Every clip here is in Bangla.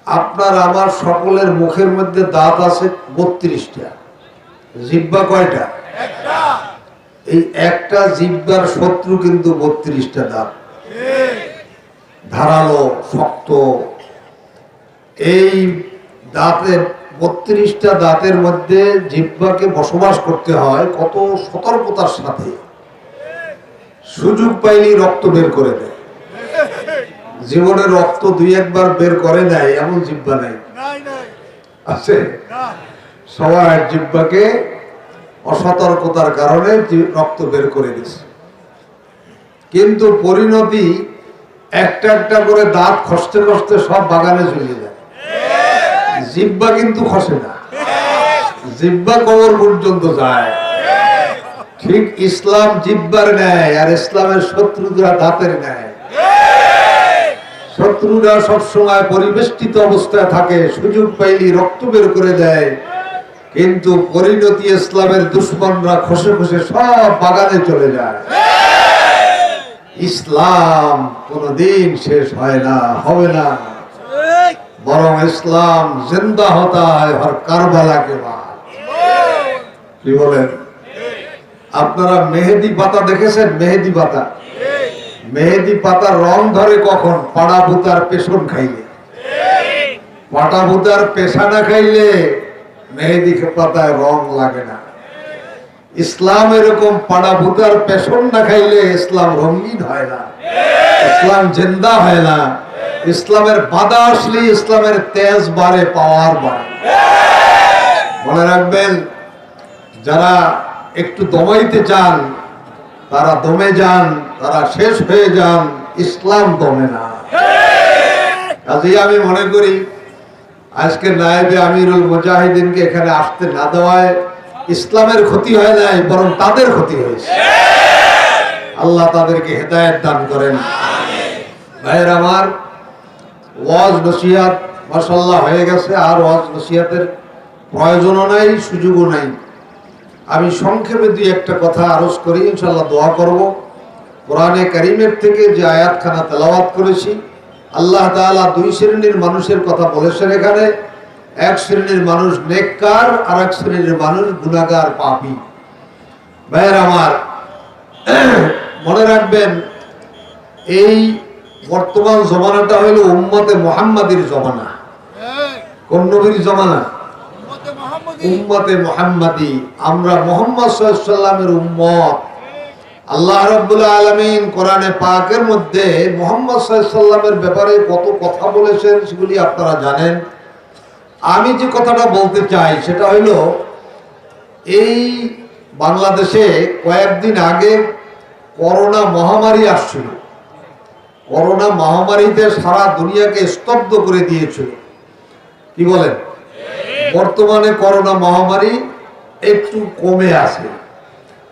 আপনার আমার সকলের মুখের মধ্যে দাঁত আছে 32টা। জিহ্বা কয়টা? একটা। এই একটা জিহ্বার শত্রু কিন্তু 32টা দাঁত, ধারালো শক্ত। এই দাঁতের 32টা দাঁতের মধ্যে জিহ্বাকে বসবাস করতে হয় কত সতর্কতার সাথে। সুযোগ পাইলেই রক্ত বের করে দেয়। জীবনে রক্ত দুই একবার বের করে নাই এমন জিহ্বা নাই, আছে? সবার জিহ্বাকে অসতর্কতার কারণে রক্ত বের করে দিচ্ছে। কিন্তু পরিণতি একটা একটা করে দাঁত খসতে খসতে সব বাগানে চলে যায়। জিহ্বা কিন্তু খসে না, জিহ্বা কবর পর্যন্ত যায়। ঠিক ইসলাম জিহ্বার ন্যায়, আর ইসলামের শত্রুরা দাঁতের ন্যায়। শত্রুরা সবসময় পরিবেষ্টিত অবস্থায় থাকে, সুযোগ পাইলে রক্ত বের করে দেয়। কিন্তু পরিণতি ইসলামের দুশ্মনরা খসে খসে সব বাগানে চলে যায়। ইসলাম কোনদিন শেষ হয় না, হবে না, বরং ইসলাম জিন্দা হতা হয় হর কারবালা কে বাদ। কি বলেন? আপনারা মেহেদি পাতা দেখেছেন? মেহেদি পাতা, মেহেদি পাতার রং ধরে কখন? পাড়া ভূতার পেছন খাইলে। পাটা ভূতার পেছানা খাইলে মেহেদি পাতায় রং লাগে না। ইসলাম এরকম পাড়া ভূতার পেছন না খাইলে ইসলাম রঙিন হয় না, ইসলাম জিন্দা হয় না। ইসলামের বাধা আসলে ইসলামের তেজ বাড়ে, পাওয়ার বাড়ে। মনে রাখবেন, যারা একটু দমাইতে চান তারা দমে যান, তারা শেষ হয়ে যান, ইসলাম দমে না। কাজেই আমি মনে করি আজকে নায়েবে আমিরুল মুজাহিদিনকে এখানে আসতে না দেওয়ায় ইসলামের ক্ষতি হয় নাই, বরং তাদের ক্ষতি হয়েছে। আল্লাহ তাদেরকে হেদায়েত দান করেন। ভাইয়ের আমার, ওয়াজ নসিহত মাশাআল্লাহ হয়ে গেছে, আর ওয়াজ নসিহতের প্রয়োজনও নাই, সুযোগও নাই। আমি সংক্ষেপে দুই একটা কথা আরজ করি, ইনশাআল্লাহ দোয়া করব। কোরআনে কারীমের থেকে যে আয়াতখানা তেলাওয়াত করেছি, আল্লাহ তাআলা দুই শ্রেণীর মানুষের কথা বলেছেন এখানে। এক শ্রেণীর মানুষ নেককার, আর এক শ্রেণীর মানুষ গুনাহগার, পাপী। ভাইয়ের আমার, মনে রাখবেন, এই বর্তমান জমানাটা হইল উম্মতে মুহাম্মাদির জমানা। কোন নবীর জমানা? উম্মতে মুহাম্মাদি। আমরা মুহাম্মদ সাল্লাল্লাহু আলাইহি ওয়াসাল্লামের উম্মত। আল্লাহ রাব্বুল আলামিন কোরআনে পাকের মধ্যে মুহাম্মদ সাল্লাল্লাহু আলাইহি ওয়াসাল্লামের ব্যাপারে কত কথা বলেছেন সেগুলি আপনারা জানেন। আমি যে কথাটা বলতে চাই সেটা হইল, এই বাংলাদেশে কয়েকদিন আগে করোনা মহামারী আসছিল। করোনা মহামারীতে সারা দুনিয়াকে স্তব্ধ করে দিয়েছিল। কি বলেন? বর্তমানে করোনা মহামারী একটু কমে আছে।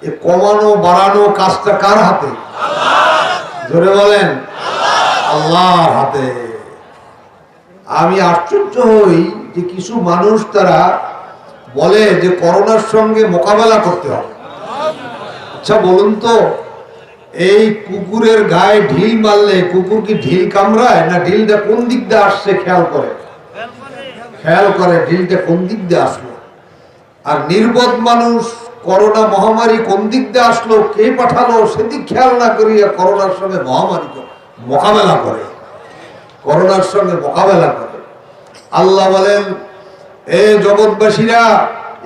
এ কমানো বাড়ানো কাজটা কার হাতে? জোরে বলেন, আল্লাহর হাতে। আমি আশ্চর্য হই যে কিছু মানুষ তারা বলে যে করোনার সঙ্গে মোকাবেলা করতে হবে। আচ্ছা বলুন তো, এই কুকুরের গায়ে ঢিল মারলে কুকুর কি ঢিল কামড়ায় না? ঢিলটা কোন দিক দিয়ে আসছে খেয়াল করে, খেয়াল করে ঢিলটা কোন দিক দিয়ে আসলো। আর নির্বোধ মানুষ করোনা মহামারী কোন দিক দিয়ে আসলো, কে পাঠালো, সেদিক খেয়াল না করিয়া করোনার সঙ্গে মহামারী মোকাবেলা করে, করোনার সঙ্গে মোকাবেলা করে। আল্লাহ বলেন, এ জগৎবাসীরা,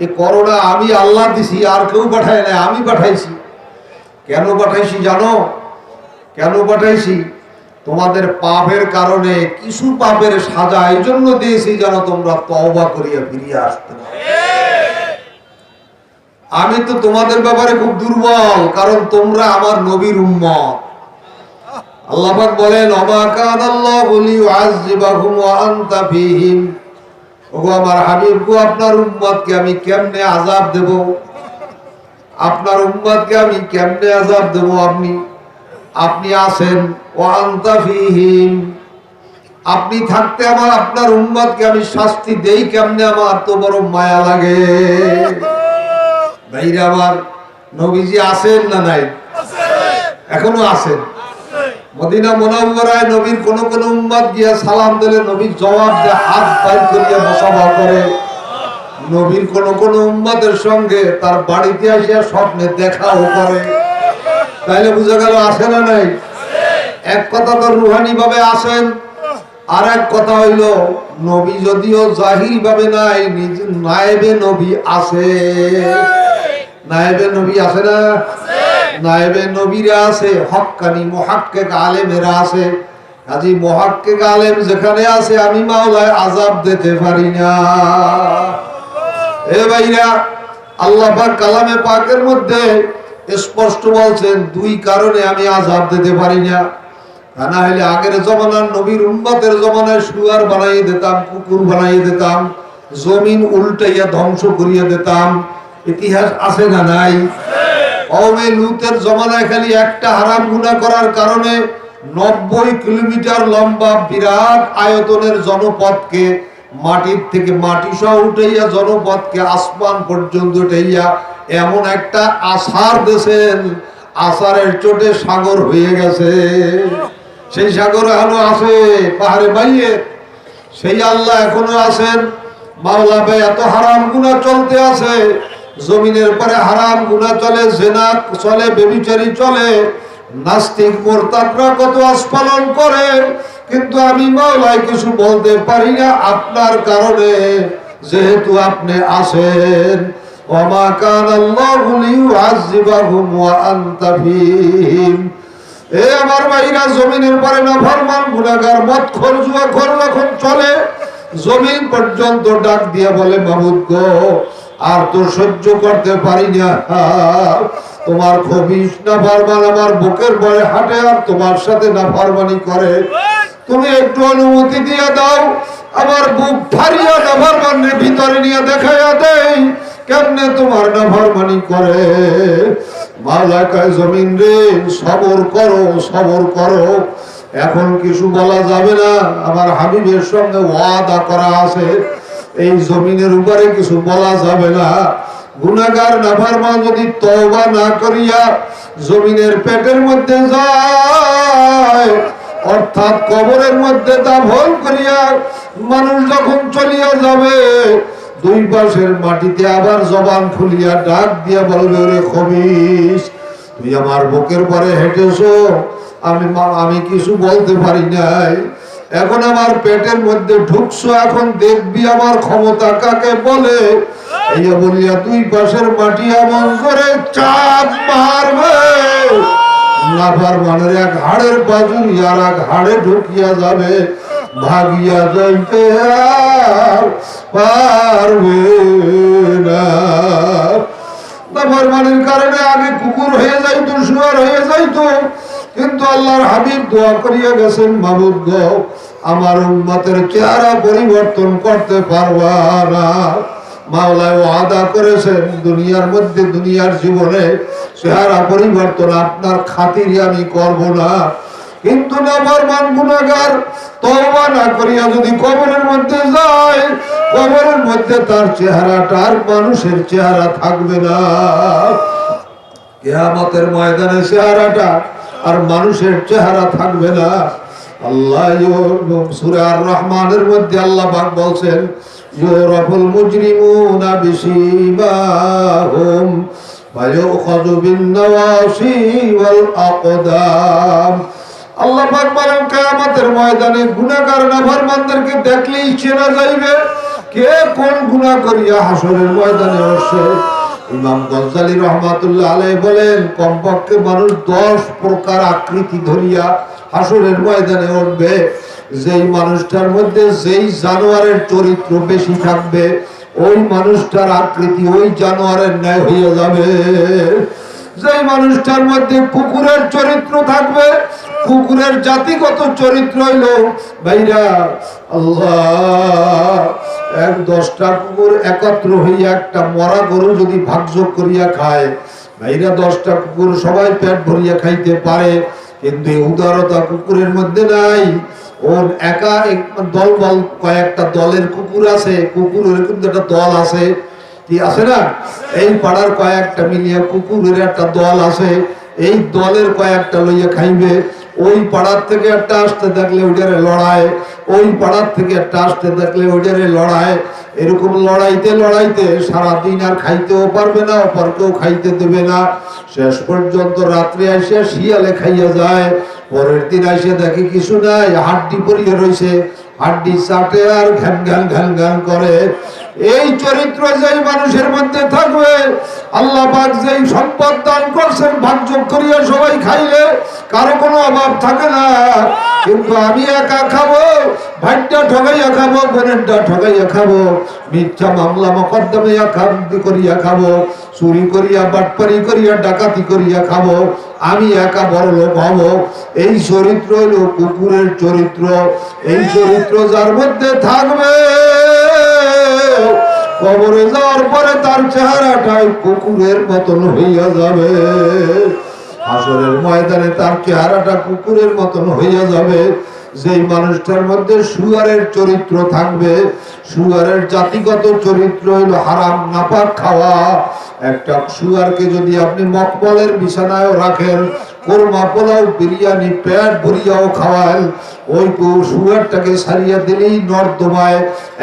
এই করোনা আমি আল্লাহ দিছি, আর কেউ পাঠায় না, আমি পাঠাইছি। কেন পাঠাইছি জানো? কেন পাঠাইছি? তোমাদের পাপের কারণে কিছু পাপের সাজা এই জন্য দিয়েছি যেন তোমরা তওবা করিয়া ফিরিয়ে আসতে পারো। আমি তো তোমাদের ব্যাপারে খুব দুর্বল, কারণ তোমরা আমার নবীর উম্মত। আল্লাহ পাক বলেন, ওমা কানাল্লাহু লিয়ুআযযিবাহুম ওয়া আনতা ফীহিম। ওগো আমার হাবিব গো, আপনার উম্মতকে আমি কেমনে আযাব দেব? আপনার উম্মতকে আমি কেমনে আযাব দেব? আপনি আছেন, ওয়া আনতা ফীহিম, আপনি থাকতে আমার আপনার উম্মতকে আমি শাস্তি দেই কেমনে? আমার তো বড় মায়া লাগে। ভাইরা আমার, নবীজি আছেন না নাই? এখনো আছেন। মদিনা মুনাওয়ারায় নবীর কোন কোন উম্মত গিয়া সালাম দিলে নবী জবাব দিয়ে হাত বাইর করিয়া মুসাফা করে। নবীর কোন কোন উম্মতের সঙ্গে তার বাড়িতে আসিয়া স্বপ্নে দেখাও করে। তাইলে বুঝা গেল আসে না নাই? এক কথা তো রুহানি ভাবে আসেন, আর এক কথা হইল নবী যদিও জাহিরি ভাবে নাই, নায়েবে নবী আছে। নায়েবে নবী আছে না? নায়েবে নবীরা আছে, হক্কানি মুহাক্কিক আলেমেরা আছে। কাজী মুহাক্কিক আলেম যেখানে আছে আমি মাওলায় আযাব দিতে পারি না। এ ভাইরা, আল্লাহ পাক কালামে পাকের মধ্যে স্পষ্ট বলছেন দুই কারণে আমি আযাব দিতে পারি না। তা না হলে আগের জমানার নবীর উম্মতের জমানায় শুয়ার বানাইয়ে দিতাম, কুকুর বানাইয়ে দিতাম, জমিন উল্টাইয়া ধ্বংস করিয়ে দিতাম। ইতিহাস আছে না নাই? কওমে লূতের জমানায় খালি একটা হারাম গুনাহ করার কারণে 90 কিলোমিটার লম্বা বিরাট আয়তনের জনপদকে মাটির থেকে মাটি সহ উঠাইয়া জনপদকে আসমান পর্যন্ত উঠাইয়া এমন একটা আসার দেশেন, আসারের চোটে সাগর হয়ে গেছে। সেই সাগর এখনো আছে পাহাড়ে বাইয়ে, সেই আল্লাহ এখনো আছেন। মাওলা ভাই এত হারাম গুনাহ চলতে আছে, জমিনের পরে হারাম গুনাহ চলে, জিনা চলে, ব্যভিচারী চলে, নাস্তিক মুরতাদরা কত আস্ফালন করে, কিন্তু আমি মাওলায় কিছু বলতে পারি না আপনার কারণে, যেহেতু আপনি আছেন। ওমা কানাল্লাহু লিউআযযিবাহুম ওয়া আনতা ফীহিম। এ আমার ভাইরা, জমিনের পরে নাফরমান গুনাহগার মদখোর জুয়াখোর যখন চলে, জমিন পর্যন্ত ডাক দিয়ে বলে মাবুদ গো, আর তো সহ্য করতে পারি না। তোমার খবিশ নাফরমান আমার বুকের পরে হাঁটে আর তোমার সাথে নাফরমানি করে, তুমি একটু অনুমতি দিয়ে দাও, আমার বুক ফাড়িয়া নাফরমানের ভিতরে নিয়ে দেখাইয়া দেই কেমনে তোমার নাফরমানি করে। মাওলা কয় জমিন রে, সবর করো, সবর করো, এখন কিছু বলা যাবে না, আমার হাবিবের সঙ্গে ওয়াদা করা আছে, এই জমিনের উপরে কিছু বলা যাবে না। গুনাহগার নাফরমান যদি তওবা না করিয়া জমিনের পেটের মধ্যে যায়, অর্থাৎ কবরের মধ্যে দাফন করিয়া মানুষ যখন চলিয়া যাবে, দুই পাশের মাটিতে আবার জবান খুলিয়া ডাক দিয়া বলবে, ওরে খবিশ, তুই আমার বুকের পরে হেঁটেছো, আমি কিছু বলতে পারি নাই, এখন আমার পেটের মধ্যে ঢুকছো, এখন দেখবি আমার ক্ষমতা কাকে বলে। এই বলিয়া দুই পাশের মাটি এমন করে চাপ মারবে, নাফরমানের এক হাড়ের বাজুরি আর এক হাড়ে ঢুকিয়া যাবে, ভাগিয়া যাইতে আর পারবে না। নাফরমানির কারণে আগে কুকুর হয়ে যাইতো, শুয়ার হয়ে যাইতো, কিন্তু আল্লাহর হাবিব দোয়া করিয়া গেছেন, মাবুদ গো, আমার উম্মতের চেহারা পরিবর্তন করতে পারবা না। মাওলায় ওয়াদা করেছেন দুনিয়ার মধ্যে, দুনিয়ার জীবনে চেহারা পরিবর্তন আপনার খাতিরে আমি করব না। কিন্তু নাফরমান গুনাহগার তওবা না করিয়া যদি কবরের মধ্যে যায়, কবরের মধ্যে তার চেহারাটা আর মানুষের চেহারা থাকবে না। কিয়ামতের ময়দানে চেহারাটা আর মানুষের চেহারা থাকবে না। আল্লাহ সূরা আর রহমানের মধ্যে আল্লাহ পাক বলছেন, ইউরাফুল মুজরিমুনা বিসীমাহুম ওয়া ইউখাযু বিন নাওয়াসি ওয়াল আকদাম। আল্লাহ পাক বলেন কিয়ামতের ময়দানে গুনাহগার নাফরমানদেরকে দেখলেই চেনা যাইবে কে কোন গুনাহ করিয়া হাসরের ময়দানে আসে। ইমাম গজ্জালী রহমাতুল্লাহ আলাইহি বলেন, কমপক্ষে মানুষ 10 প্রকার আকৃতি ধরিয়া হাসরের ময়দানে উঠবে। যেই মানুষটার মধ্যে যেই জানোয়ারের চরিত্র বেশি থাকবে, ওই মানুষটার আকৃতি ওই জানোয়ারের ন্যায় হয়ে যাবে। যেই মানুষটার মধ্যে কুকুরের চরিত্র থাকবে, কুকুরের জাতিগত চরিত্র হইল ভাইরা আল্লাহ, 10টা কুকুর একত্র হইয়া একটা মরা গরু যদি ভাগযোগ করিয়া খায়, ভাইরা 10টা কুকুর সবাই পেট ভরিয়া খাইতে পারে, কিন্তু উদারতা কুকুরের মধ্যে নাই। ওর একা দল বল কয়েকটা দলের কুকুর আছে, কুকুরের কিন্তু একটা দল আছে, কি আছে না? এই পাড়ার কয়েকটা মিলিয়া কুকুরের একটা দল আছে, এই দলের কয়েকটা লইয়া খাইবে। ওই পাড়ার থেকে একটা আসতে থাকলে ওইটারে লড়াই, ওই পাড়ার থেকে একটা আসতে থাকলে ওইটারে লড়াই। এরকম লড়াইতে লড়াইতে সারাদিন আর খাইতেও পারবে না, অপরকেও খাইতে দেবে না। শেষ পর্যন্ত রাত্রে আসিয়া শিয়ালে খাইয়া যায়। পরের দিন আসে দেখে কিছু নাই, হাড্ডি পরিয়ে রয়েছে, হাড্ডি চাটে আর ঘ্যান ঘ্যান ঘ্যান ঘ্যান করে। এই চরিত্র যেই মানুষের মধ্যে থাকবে, আল্লাহ পাক যেই সম্পদ দান করছেন ভাগযোগ করিয়া সবাই খাইলে কারো কোনো অভাব থাকে না। কিন্তু আমি একা খাবো, ভাইটা ঠগাইয়া খাবো, বোনেরটা ঠগাইয়া খাবো, মিথ্যা মামলা মকদ্দমা করিয়া খাবো, চুরি করিয়া বাটপারি করিয়া ডাকাতি করিয়া খাবো, আমি একা বড় লোক হব। এই চরিত্র হলো কুকুরের চরিত্র। এই চরিত্র যার মধ্যে থাকবে, কবরে যাওয়ার পরে তার চেহারাটাই কুকুরের মতন হইয়া যাবে। হাসরের ময়দানে তার চেহারাটা কুকুরের মতন হইয়া যাবে। যেই মানুষটার মধ্যে শুয়ারের চরিত্র থাকবে, শুয়ারের জাতিগত চরিত্র হইল হারাম নাপাক খাওয়া। একটা শুয়ারকে যদি আপনি মকবলের বিছানায় রাখেন, কোরমা পোলাও বিরিয়ানি পেট ভরিয়াও খাওয়ান, ওই শুয়ারটাকে সারিয়া দিলেই নর্দমায়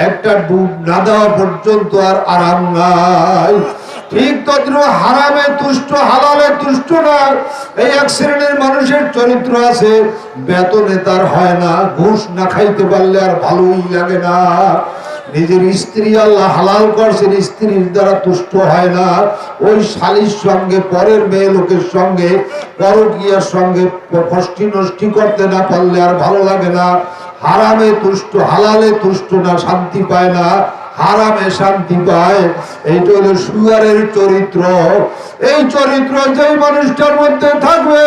একটা ডুব না দেওয়া পর্যন্ত আর আরাম নাই। ঠিক তদ্র হারামে তুষ্ট, হালালে তুষ্ট না। এই এক শ্রেণীর মানুষের চরিত্র আছে, বেতনে তার হয় না, ঘুষ না খাইতে পারলে আর ভালোই লাগে না। নিজের স্ত্রী আল্লাহ হালাল করছেন, স্ত্রীর দ্বারা তুষ্ট হয় না। ওই শালীর সঙ্গে, পরের মেয়ে লোকের সঙ্গে, পরকীয়ার সঙ্গে ফষ্টি নষ্টি করতে না পারলে আর ভালো লাগে না। হারামে তুষ্ট, হালালে তুষ্ট না, শান্তি পায় না, হারামে শান্তি পায়। এইটা হলো শুয়ারের চরিত্র। এই চরিত্র যেই মানুষটার মধ্যে থাকবে,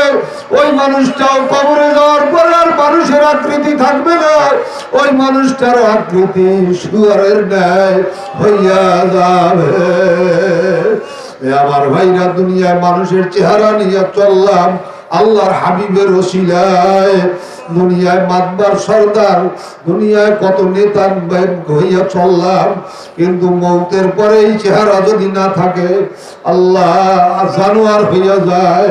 ওই মানুষটাও কবরে যাওয়ার পর আর মানুষের আকৃতি থাকবে না, ওই মানুষটার আকৃতি শুয়ারের ন্যায় হইয়া যাবে। আমার ভাইরা, দুনিয়ায় মানুষের চেহারা নিয়ে চললাম আল্লাহর হাবিবের ওসিলায়। দুনিয়ায় মাতবার সর্দার, দুনিয়ায় কত নেতা হইয়া চললাম, কিন্তু মৌতের পরে এই চেহারা যদি না থাকে, আল্লাহ জানোয়ার হইয়া যায়।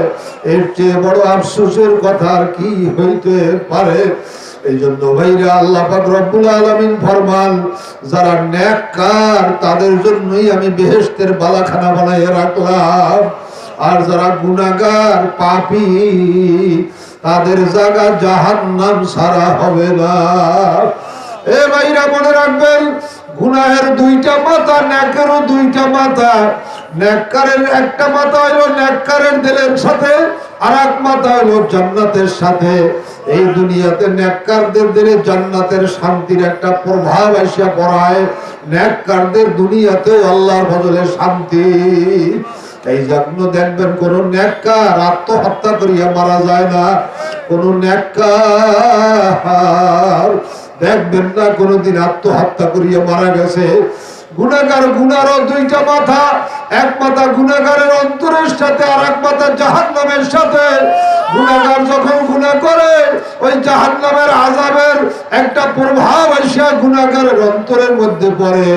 এর চেয়ে বড় আফসোসের কথা আর কি হইতে পারে? এই জন্য ভাইরা, আল্লাহ পাক রব্বুল আলামিন ফরমান, যারা নেককার তাদের জন্যই আমি বেহেশতের বালাখানা বানাইয়া রাখলাম, আর যারা গুনাহগার পাপী তাদের জায়গা জাহান্নাম ছাড়া হবে না। এ ভাইরা, মনে রাখবেন, গুনাহের দুইটা মাথা, নেকেরও দুইটা মাথা। নেককারের একটা মাথা হলো নেককারের দিলের সাথে, আর এক মাথা হলো জান্নাতের সাথে। এই দুনিয়াতে নেককারদের দিলে জান্নাতের শান্তির একটা প্রভাব এসে পড়ায়, নেককারদের দুনিয়াতেও আল্লাহর বদলে শান্তি। এই জন্য দেখবেন, কোন নেককার আত্মহত্যা করিয়া মারা যায় না। কোন নেককার দেখবেন না কোনদিন আত্মহত্যা করিয়া মারা গেছে। গুনাহগার, গুনারও দুইটা মাথা, এক মাথা গুনাহগারের অন্তরের সাথে, আর এক মাথা জাহান্নামের সাথে। গুনাহগার যখন গুনাহ করে, ওই জাহান্নামের আযাবের একটা প্রভাব এসে গুনাহগারের অন্তরের মধ্যে পড়ে।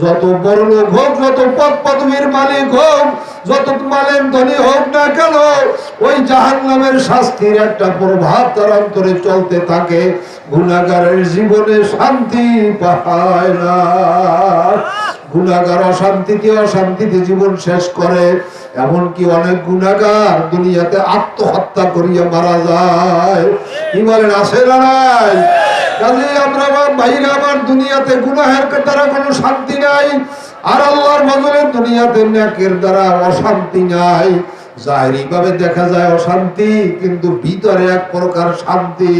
যত বড় লোক হোক, যত পদ পদবীর মালিক হোক, যত মালের ধনী হোক না কেন, ওই জাহান্নামের শাস্তির একটা প্রভাব তার অন্তরে চলতে থাকে। গুনাহগারের জীবনে শান্তি পায় না। গুনাহগার অশান্তিতে জীবন শেষ করে। এমনকি অনেক গুনাহগার দুনিয়াতে আত্মহত্যা করিয়া মারা যায়। কি বলেন, আছে না নাই? কাজেই আমরা ভাইরা আমার, দুনিয়াতে গুনাহের দ্বারা কোনো শান্তি নাই, আর আল্লাহর বদলে দুনিয়াতে নেকের দ্বারা অশান্তি নাই। জাহিরি ভাবে দেখা যায় অশান্তি, কিন্তু ভিতরে এক প্রকার শান্তি।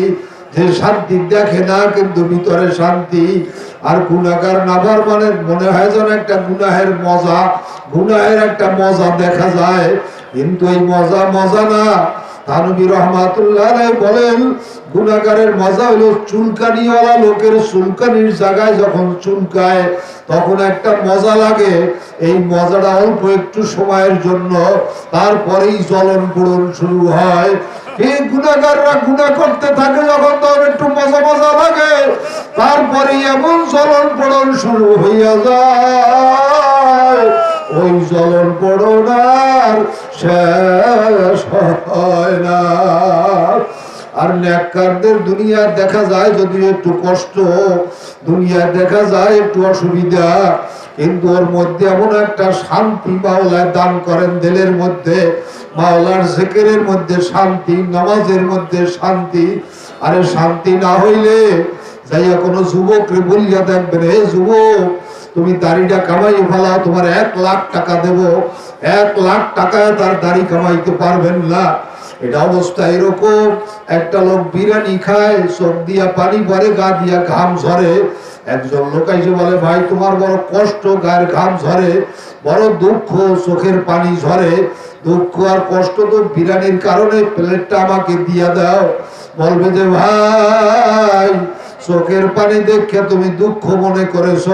যে শান্তি দেখে না, কিন্তু ভিতরে শান্তি। আর গুনাহগার নাবার মানে মনে হয় যেন একটা গুনাহের মজা, গুনাহের একটা মজা দেখা যায়, কিন্তু এই মজা মজা না। থানবী রহমাতুল্লাহ আলাইহি বলেন, গুনাহগারের মজা হলো চুলকানিওয়ালা লোকের চুলকানির জায়গায় যখন চুলকায়, তখন একটা মজা লাগে। এই মজাটা অল্প একটু সময়ের জন্য, তারপরেই জ্বলন পোড়ন শুরু হয়। এই গুনাহগাররা গুনাহ করতে থাকে যখন, তখন একটু মজা মজা লাগে, তারপরে এমন জ্বলন পোড়ন শুরু হইয়া যায়, ওই জ্বলন পোড়ন আর শেষ হয় না। আর নেককারদের দুনিয়া দেখা যায় যদি একটু কষ্ট, দুনিয়া দেখা যায় একটু অসুবিধা, কিন্তু ওর মধ্যে এমন একটা শান্তি মাওলা দান করেন দিলের মধ্যে। মাওলার জিকিরের মধ্যে শান্তি, নামাজের মধ্যে শান্তি। আরে শান্তি না হইলে যাইয়া কোনো যুবকরে বলিয়া দেখবেন, হে যুবক তুমি দাড়িটা কামাই ফেলাও, তোমার 1 লাখ টাকা দেব। 1 লাখ টাকায় তার দাড়ি কামাইতে পারবেন না। এটা অবস্থা এরকম। একটা লোক বিরিয়ানি খায়, চোখ দিয়া পানি পরে, গা দিয়া ঘাম ঝরে। একজন লোক এসে বলে, ভাই তোমার বড় কষ্ট, গায়ের ঘাম ঝরে, বড় দুঃখ, চোখের পানি ঝরে। দুঃখ আর কষ্ট তো বিরিয়ানির কারণে, প্লেটটা আমাকে দিয়া দাও। বলবে যে ভাই চোখের পানি দেখে তুমি দুঃখ মনে করেছ,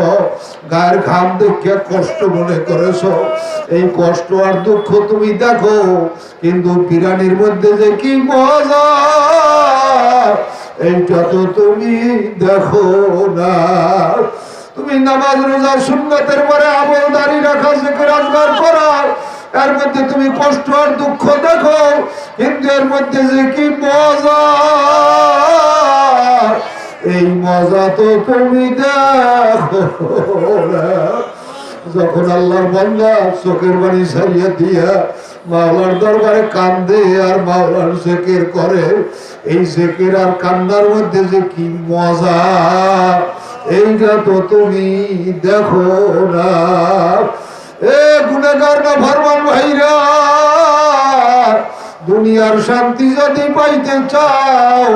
গায়ের ঘাম দেখে কষ্ট মনে করেছ। এই কষ্ট আর দুঃখ তুমি দেখো, কিন্তু বিরিয়ানির মধ্যে যে কি মজা এইটা তো তুমি দেখো না। তুমি নামাজ রোজা সুন্নতের পরে আমল দাঁড়িয়ে রাখা, জিকির আজকার করা, এর মধ্যে তুমি কষ্ট আর দুঃখ দেখো, কিন্তু এর মধ্যে যে কি মজা, এই মজা তো তুমি দেখো না। যখন আল্লাহর বান্দা চোখের পানি ছাড়িয়ে দিয়া মাওলার দরবারে কান্দে আর মাওলার জিকির করে, এই জিকির আর কান্নার মধ্যে যে কি মজা, এইটা তো তুমি দেখো না। এ গুনাহগার না ফরমান ভাইরা, দুনিয়ার শান্তি যদি পাইতে চাও,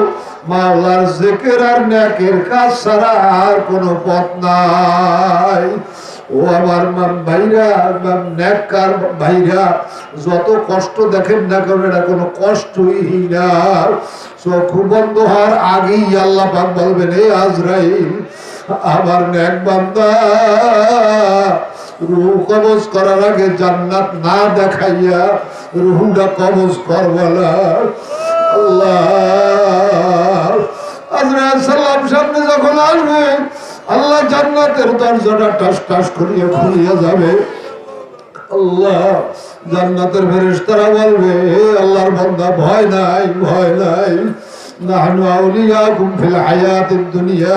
মাওলার জিকির আর নেকের কাজ ছাড়া আর কোনো পথ নাই। ও আমার ভাইরা, নেককার ভাইরা, যত কষ্ট দেখেন না কেন এটা কোনো কষ্টই না। চোখ বন্ধ হওয়ার আগেই আল্লাহ পাক বলবেন, হে আজরাইল আমার নেক বান্দা রূহ কবজ করার আগে জান্নাত না দেখাইয়া রূহটা কবজ করবা না। আল্লাহ আজরাইল সালাম সামনে যখন আসবে, আল্লাহ জান্নাতের দরজাটা টাস টাস করিয়া খুলিয়া যাবে। আল্লাহ জান্নাতের ফেরেশতারা বলবে, হে আল্লাহর বান্দা ভয় নাই, ভয় নাই, নাহনু আউলিয়াকুম ফিল হায়াতিদ দুনিয়া,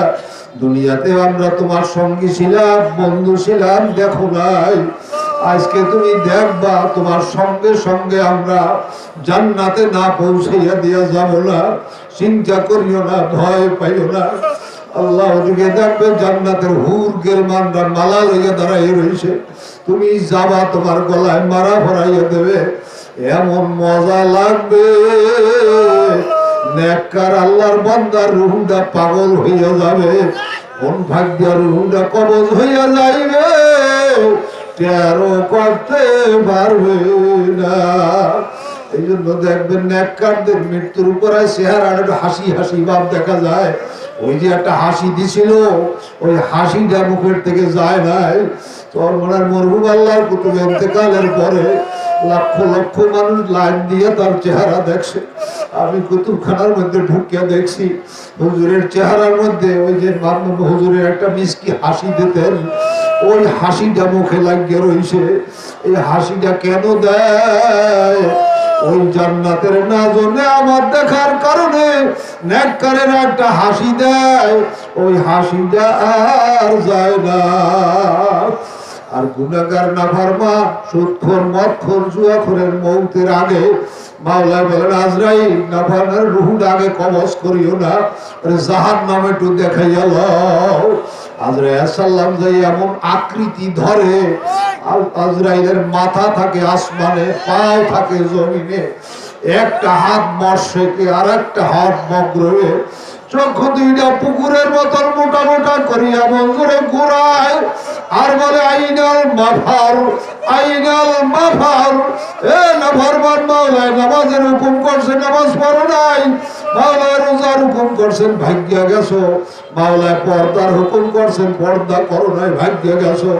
দুনিয়াতে আমরা তোমার সঙ্গী ছিলাম, বন্ধু ছিলাম, দেখো নাই, আজকে তুমি দেখবা তোমার সঙ্গে সঙ্গে আমরা জান্নাতে না পৌঁছাইয়া দিয়া যাব না। চিন্তা করিও না, ভয় পাইও না। আল্লাহ ওদিকে দেখবে জান্নাতের হুর গেলমানরা মালা লইয়া দাঁড়াই রয়েছে, তুমি যাবা তোমার গলায় মারা ভরাইয়া দেবে, এমন মজা লাগবে। নেককার আল্লাহর বান্দার রুহটা পাগল হইয়া যাবে, কোন ভাগ্যের রুহটা কবজ হইয়া যাইবে টেরো করতে পারবে না। এই জন্য দেখবেন নেককারদের মৃত্যুর উপরে চেহারার একটা হাসি হাসি ভাব দেখা যায়। ওই যে একটা হাসি দিছিল, ওই হাসিটা মুখের থেকে যায় নাই। চরমনার মরহুম আল্লাহর কুতুব ইন্তেকালের পরে লক্ষ লক্ষ মানুষ লাইন দিয়ে তার চেহারা দেখছে। আমি কুতুবখানার মধ্যে ঢুকিয়া দেখছি হুজুরের চেহারার মধ্যে ওই যে হুজুরের একটা মিষ্টি হাসি দিতেন, ওই হাসিটা মুখে লাগিয়ে রয়েছে। এই হাসিটা কেন দেয়? ওই জান্নাতের নাজনে আমার দেখার কারণে নেককারের একটা হাসি দেয়, ওই হাসিটা আর যায় না। আর গুনাহগার নাফরমান সুদখোর মদখোর জুয়াখোরের মৌতের আগে মাওলা বলেন, আজরাইল নাফরমানের রূহটা আগে কবজ করিও না, জাহান্নামে একটু দেখাইয়া লও। আজরাইল সাল্লাম যাই এমন আকৃতি ধরে, আজরাইলের মাথা থাকে আসমানে, পাও থাকে জমিনে, একটা হাত মর্শেকে আর একটা হাত মগরবে, চক্ষু দুইটা পুকুরের মতন মোটা মোটা করিয়া মঞ্জুরে ঘুরায় আর বলে, আইনাল মাফার, আইনাল মাফার। এ নাফরমান মাওলায় নামাজের হুকুম করছে, নামাজ পড়ো নাই। মাওলায় রোজার হুকুম করছেন, ভাগ্যে গেছো। মাওলায় পর্দার হুকুম করছেন, পর্দা করো নাই, ভাগ্যে গেছো।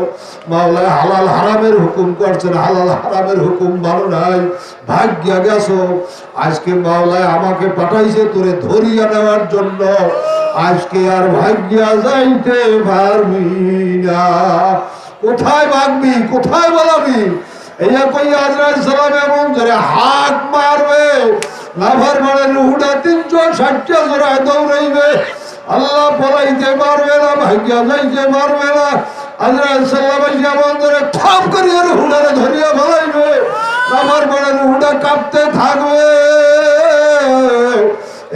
মাওলায় হালাল হারামের হুকুম করছেন, হালাল হারামের হুকুম মানো নাই, ভাগ্যে গেছো। আজকে মাওলায় আমাকে পাঠাইছে তোরে ধরিয়া নেওয়ার জন্য, আজকে আর ভাগ্যা যাইতে পারবি না। কোথায় ভাগবি, কোথায় বলাবি? এই কই আজরাইল সালাম এমন ধরে হাত মারবে, নাফরমানের রুহুটা 360 জোড়ায় দৌড়াইবে, আল্লাহ পলাইতে পারবে না, ভাগ্য যাইতে পারবে না। আজরাইল সাল্লাল্লাহু আলাইহি ধরে থাপ করিয়া রুহুটারে ধরিয়া ফেলাইবে, নাফরমানের রুহুটা কাঁপতে থাকবে।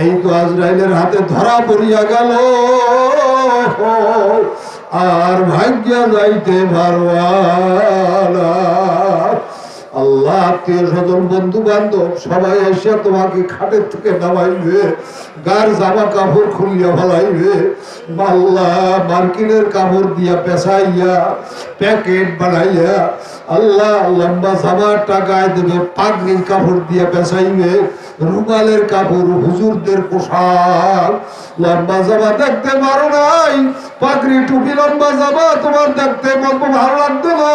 এই তো আজরাইলের হাতে ধরা পড়িয়া গেল, আর ভাগ্য যাইতে পারবা না। আল্লাহ, আত্মীয় স্বজন, বন্ধু বান্ধব সবাই এসে তোমাকে খাটের থেকে নামাইবে, গার জামা কাপড় খুলিয়া ফেলাইবে, মাল্লা মার্কিনের কাপড় দিয়া পেঁচাইয়া প্যাকেট বানাইয়া আল্লাহ লম্বা জামাটা গায়ে দেবে, পাগড়ির কাপড় দিয়া পেঁচাইবে, রুমালের কাপড়, হুজুরদের পোশাক। লম্বা জামা দেখতে পারো নাই, পাগড়ি টুপি লম্বা জামা তোমার দেখতে কত ভালো লাগতো না,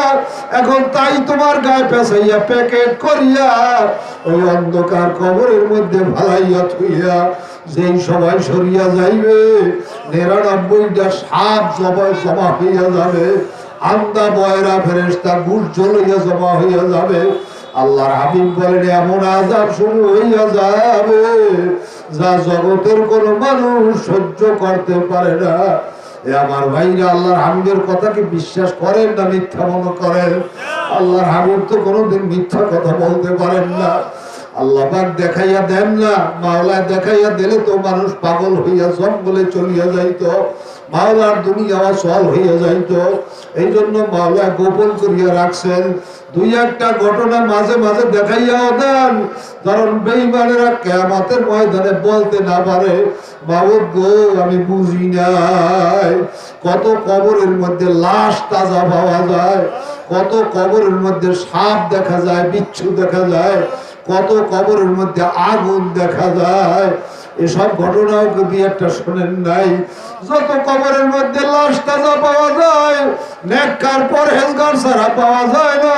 এখন তাই তোমার গায়ে পেঁচাইয়া প্যাকেট করিয়া ওই অন্ধকার কবরের মধ্যে ফালাইয়া থুইয়া যেই সবাই সরিয়া যাইবে, 99টা সাপ জমা হইয়া যাবে, আন্দা বয়রা ফেরেশতা গুর্জর হইয়া জমা হইয়া যাবে। আল্লাহর হাবিব বলেন এমন আযাব শুরু হইয়া যাবে যা জগতের কোন মানুষ সহ্য করতে পারে না। আমার ভাইরা, আল্লাহর হাবিবের কথাকে বিশ্বাস করেন না মিথ্যা মনে করেন? আল্লাহর হাবিব তো কোনোদিন মিথ্যা কথা বলতে পারেন না। আল্লাহ পাক দেখাইয়া দেন না, মাওলা দেখাইয়া দিলে তো মানুষ পাগল হইয়া জঙ্গলে চলিয়া যাইত, মাওলার দুনিয়া সল হইয়া যাইত। এই জন্য মাওলা গোপন করিয়া রাখছেন। দুই একটা ঘটনা মাঝে মাঝে দেখাইয়াও দেন, কারণ বেঈমানেরা কিয়ামতের ময়দানে বলতে না পারে মাবুদ গো আমি বুঝি নাই। কত কবরের মধ্যে লাশ তাজা পাওয়া যায়, কত কবরের মধ্যে সাপ দেখা যায়, বিচ্ছু দেখা যায়, কত কবরের মধ্যে আগুন দেখা যায়। এসব ঘটনাও যদি একটা শোনেন নাই? যত কবরের মধ্যে লাশ তাজা পাওয়া যায়, নেককার পরহেজগার ছাড়া পাওয়া যায় না।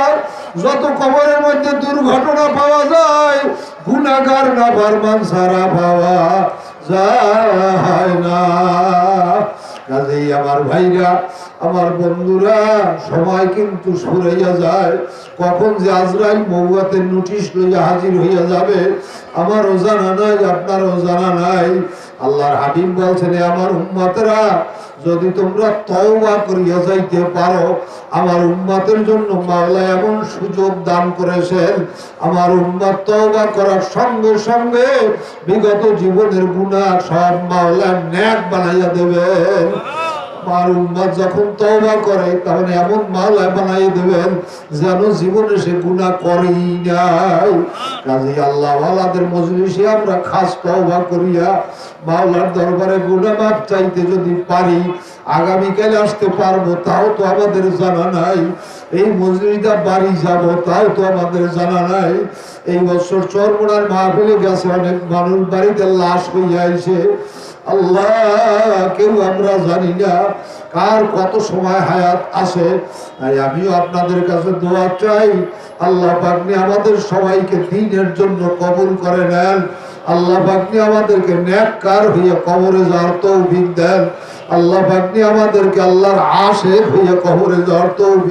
যত কবরের মধ্যে দুর্ঘটনা পাওয়া যায়, গুনাহগার নাফরমান ছাড়া পাওয়া যায় না। কাজেই আমার ভাইরা, আমার বন্ধুরা, সময় কিন্তু ফুরাইয়া যায়। কখন যে আজরাইল মওয়াতের নোটিশ লইয়া হাজির হইয়া যাবে আমারও জানা নাই, আপনারও জানা নাই। আল্লাহর হাবিব বলছেন আমার উম্মতেরা, যদি তোমরা তওবা করিয়া যাইতে পারো, আমার উম্মতের জন্য মাওলা এমন সুযোগ দান করেছেন, আমার উম্মত তওবা করার সঙ্গে সঙ্গে বিগত জীবনের গুনাহ সব মাওলা নেক বানাইয়া দেবেন। আমার উম্মত যখন তওবা করে তখন এমন মাওলা বানাইয়া দেবেন যেন জীবনে সে গুনাহ করেই নাই। কাজেই আল্লাহ ওয়ালাদের মজলিসে আমরা খাস তওবা করিয়া মাওলার দরবারে গুনাহ মাফ চাইতে যদি পারি, আগামীকালে আসতে পারবো তাও তো আমাদের জানা নাই, এই মজলিসটা বাড়ি যাব তাও তো আমাদের জানা নাই। এই বছর চরমোনার মাহফিলে গেছে অনেক মানুষ, বাড়িতে লাশ হইয়া আইছে। আল্লাহ, কেউ আমরা জানি না কার কত সময় হায়াত আছে। তাই আমিও আপনাদের কাছে দোয়া চাই, আল্লাহ পাক আমাদের সবাইকে দ্বীনের জন্য কবুল করে নেন। আল্লাহ পাক আমাদেরকে নেককার হইয়া কবরে যাওয়ার তৌফিক দেন। আল্লাহ পাক আমাদেরকে আল্লাহর আশিক হইয়া কবরে যাওয়ার তৌফিক